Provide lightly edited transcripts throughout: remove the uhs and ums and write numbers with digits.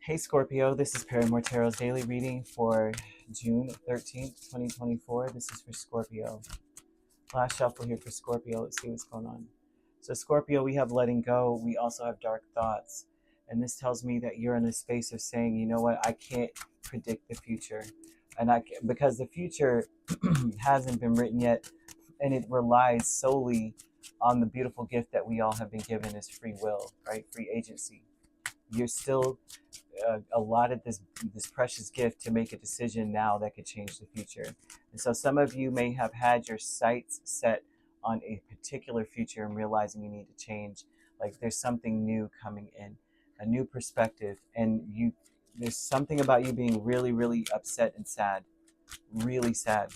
Hey Scorpio, this is Perrymore Tarot's daily reading for June 13th, 2024. This is for Scorpio. Last shuffle here for Scorpio. Let's see what's going on. So Scorpio, we have letting go. We also have dark thoughts. And this tells me that you're in a space of saying, you know what, I can't predict the future. Because the future hasn't been written yet, and it relies solely on the beautiful gift that we all have been given as free will, right? Free agency. You're still allotted this precious gift to make a decision now that could change the future. And so some of you may have had your sights set on a particular future and realizing you need to change. Like there's something new coming in, a new perspective, and there's something about you being really, really upset and sad, really sad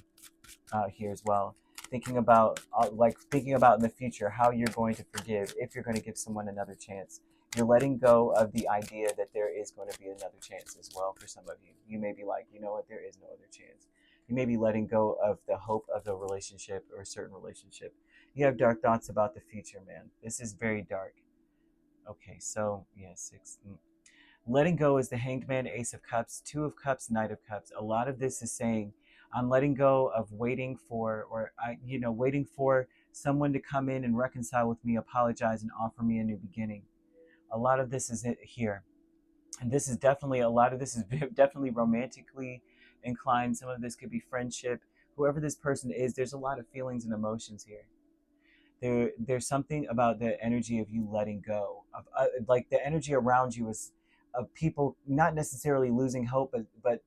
here as well. Thinking about in the future how you're going to forgive, if you're going to give someone another chance. You're letting go of the idea that there is going to be another chance as well for some of you. You may be like, you know what, there is no other chance. You may be letting go of the hope of a relationship or a certain relationship. You have dark thoughts about the future, man. This is very dark. Okay, so yeah, six. Letting go is the Hanged Man, Ace of Cups, Two of Cups, Knight of Cups. A lot of this is saying, I'm letting go of waiting for, waiting for someone to come in and reconcile with me, apologize, and offer me a new beginning. A lot of this is it here. And this is definitely, a lot of this is definitely romantically inclined. Some of this could be friendship. Whoever this person is, there's a lot of feelings and emotions here. There's something about the energy of you letting go. Like the energy around you is of people not necessarily losing hope, but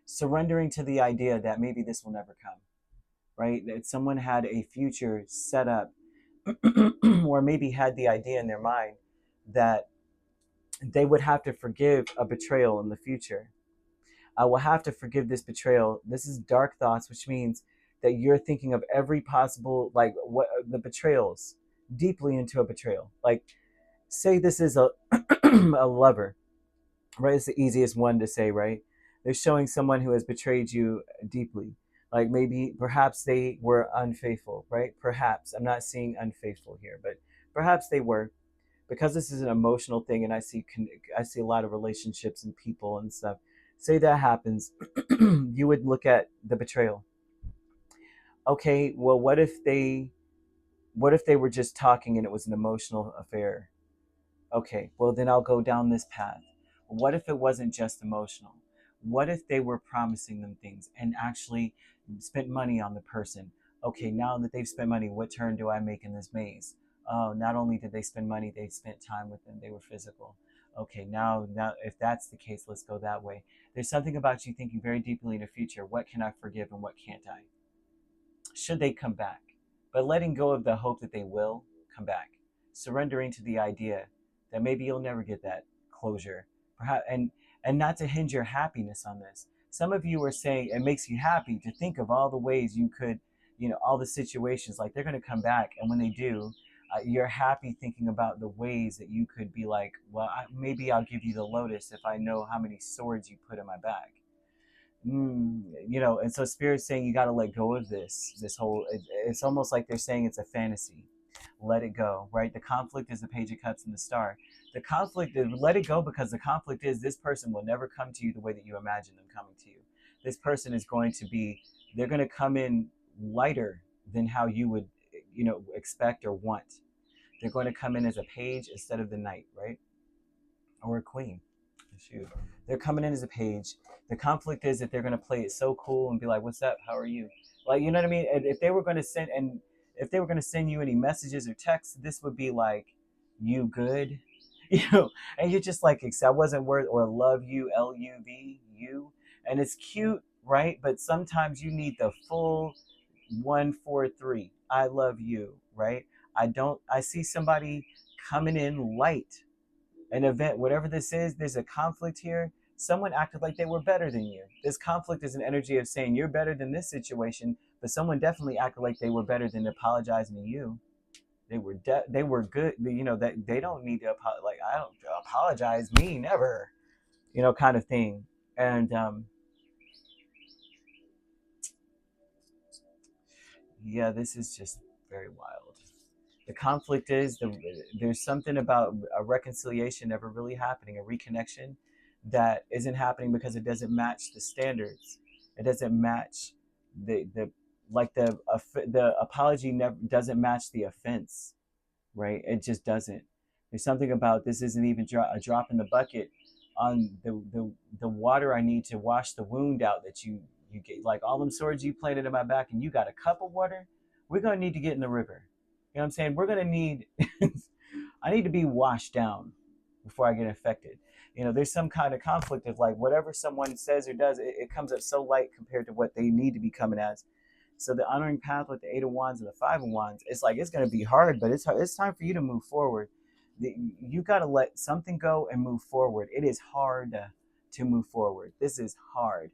surrendering to the idea that maybe this will never come, right? That someone had a future set up or maybe had the idea in their mind that they would have to forgive a betrayal in the future. I will have to forgive this betrayal. This is dark thoughts, which means that you're thinking of every possible, like what the betrayals, deeply into a betrayal. Like, say this is a a lover, right? It's the easiest one to say, right? They're showing someone who has betrayed you deeply. Like maybe, perhaps they were unfaithful, right? Perhaps. I'm not seeing unfaithful here, but perhaps they were. Because this is an emotional thing, and I see a lot of relationships and people and stuff. Say that happens, you would look at the betrayal. Okay, well, what if they were just talking and it was an emotional affair? Okay, well then I'll go down this path. What if it wasn't just emotional? What if they were promising them things and actually spent money on the person? Okay, now that they've spent money, what turn do I make in this maze? Oh, not only did they spend money, they spent time with them. They were physical. Okay, now if that's the case, let's go that way. There's something about you thinking very deeply in the future. What can I forgive and what can't I? Should they come back? But letting go of the hope that they will come back. Surrendering to the idea that maybe you'll never get that closure. Perhaps, and not to hinge your happiness on this. Some of you are saying it makes you happy to think of all the ways you could, all the situations, like they're going to come back, and when they do, you're happy thinking about the ways that you could be like, well, maybe I'll give you the lotus if I know how many swords you put in my back. And so Spirit's saying you got to let go of this whole, it's almost like they're saying it's a fantasy. Let it go, right? The conflict is the Page of Cups and the Star. The conflict is, let it go, because the conflict is, this person will never come to you the way that you imagine them coming to you. This person is going to be, they're going to come in lighter than how you would, expect or want. They're going to come in as a page instead of the knight, right? Or a queen. Shoot. They're coming in as a page. The conflict is that they're going to play it so cool and be like, "What's up? How are you?" Like, you know what I mean? And if they were going to send you any messages or texts, this would be like, "You good?" And you're just like, "I wasn't worth," or "Love you, LUV, you," and it's cute, right? But sometimes you need the full 143. I love you, right? I see somebody coming in light, an event, whatever this is, there's a conflict here. Someone acted like they were better than you. This conflict is an energy of saying you're better than this situation, but someone definitely acted like they were better than apologizing to you. They were good. That they don't need to apologize. Like, I don't apologize, me never. Kind of thing. And yeah, this is just very wild. The conflict is there's something about a reconciliation never really happening, a reconnection that isn't happening because it doesn't match the standards. It doesn't match the like the apology never doesn't match the offense, right? It just doesn't. There's something about this isn't even a drop in the bucket on the water I need to wash the wound out that you get. Like all them swords you planted in my back, and you got a cup of water. We're gonna need to get in the river. You know what I'm saying? We're gonna need. I need to be washed down before I get infected. You know, there's some kind of conflict of like whatever someone says or does, it comes up so light compared to what they need to be coming as. So the honoring path with the Eight of Wands and the Five of Wands, it's like it's going to be hard, but it's time for you to move forward. You got to let something go and move forward. It is hard to move forward. This is hard.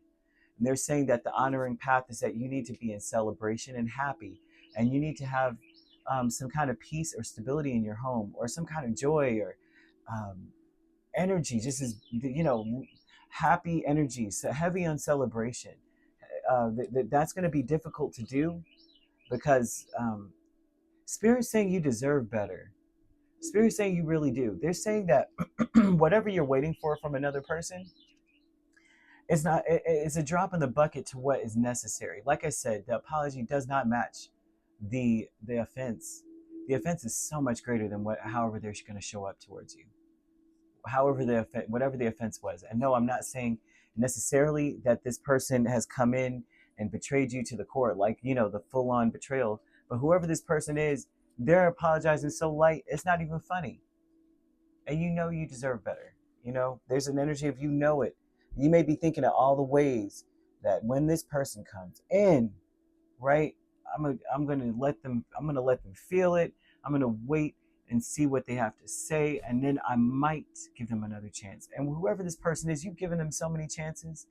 And they're saying that the honoring path is that you need to be in celebration and happy, and you need to have some kind of peace or stability in your home, or some kind of joy or energy. Just as happy energy, so heavy on celebration. That's going to be difficult to do because Spirit's saying you deserve better. Spirit's saying you really do. They're saying that whatever you're waiting for from another person, it's a drop in the bucket to what is necessary. Like I said, the apology does not match the offense. The offense is so much greater than however they're going to show up towards you. However whatever the offense was. And no, I'm not saying necessarily that this person has come in and betrayed you to the core, like, the full-on betrayal. But whoever this person is, they're apologizing so light, it's not even funny. And you deserve better. There's an energy of it. You may be thinking of all the ways that when this person comes in, right, I'm gonna let them feel it. I'm gonna wait and see what they have to say, and then I might give them another chance. And whoever this person is, you've given them so many chances.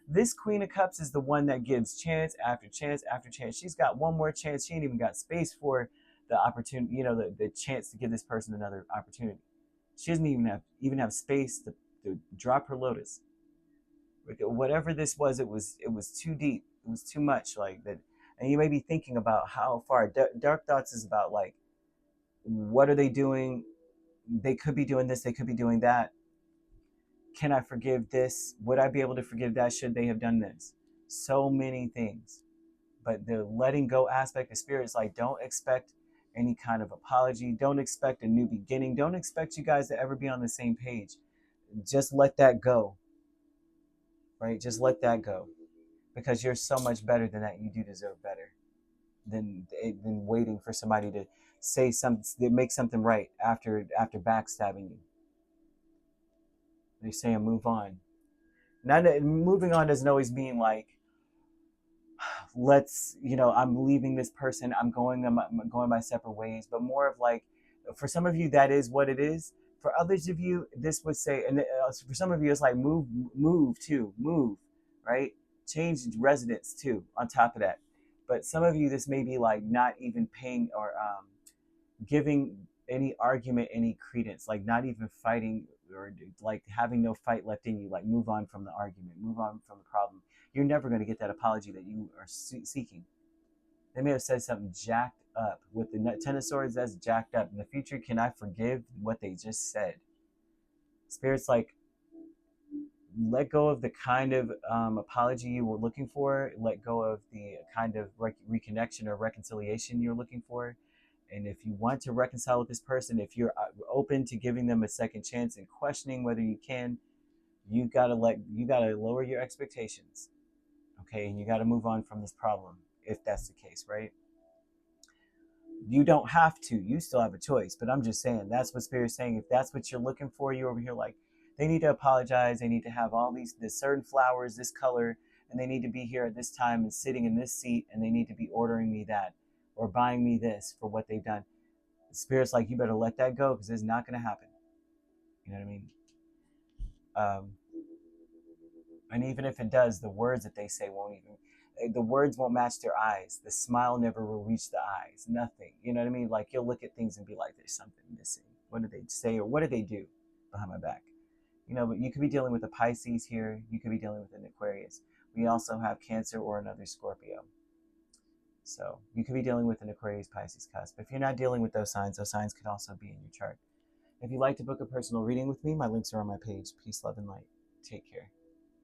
This Queen of Cups is the one that gives chance after chance after chance. She's got one more chance. She ain't even got space for the opportunity, the chance to give this person another opportunity. She doesn't even have space to drop her lotus. Whatever this was, it was too deep. It was too much, like that. And you may be thinking about how far. Dark Thoughts is about like, what are they doing? They could be doing this. They could be doing that. Can I forgive this? Would I be able to forgive that? Should they have done this? So many things. But the letting go aspect of Spirit is like, don't expect any kind of apology. Don't expect a new beginning. Don't expect you guys to ever be on the same page. Just let that go. Right? Just let that go. Because you're so much better than that. You do deserve better than waiting for somebody to say something, make something right after backstabbing you. They're saying move on. Now, moving on doesn't always mean like, I'm leaving this person, I'm going my separate ways, but more of like, for some of you that is what it is. For others of you, this would say, and for some of you it's like move, right? Change residence too on top of that. But some of you, this may be like not even paying or giving any argument any credence, like not even fighting, or like having no fight left in you, like move on from the argument, move on from the problem. You're never going to get that apology that you are seeking. They may have said something jacked up. With the Ten of Swords, that's jacked up. In the future, can I forgive what they just said? Spirit's like, let go of the kind of apology you were looking for. Let go of the kind of reconnection or reconciliation you're looking for. And if you want to reconcile with this person, if you're open to giving them a second chance and questioning whether you can, you gotta lower your expectations. Okay, and you gotta move on from this problem if that's the case, right? You don't have to. You still have a choice. But I'm just saying, that's what Spirit's saying. If that's what you're looking for, you over here like, they need to apologize. They need to have all these certain flowers, this color, and they need to be here at this time and sitting in this seat, and they need to be ordering me that or buying me this for what they've done. The Spirit's like, you better let that go because it's not going to happen. You know what I mean? And even if it does, the words that they say the words won't match their eyes. The smile never will reach the eyes. Nothing. You know what I mean? Like, you'll look at things and be like, there's something missing. What did they say or what did they do behind my back? But you could be dealing with a Pisces here. You could be dealing with an Aquarius. We also have Cancer or another Scorpio. So you could be dealing with an Aquarius, Pisces cusp. If you're not dealing with those signs could also be in your chart. If you'd like to book a personal reading with me, my links are on my page. Peace, love, and light. Take care.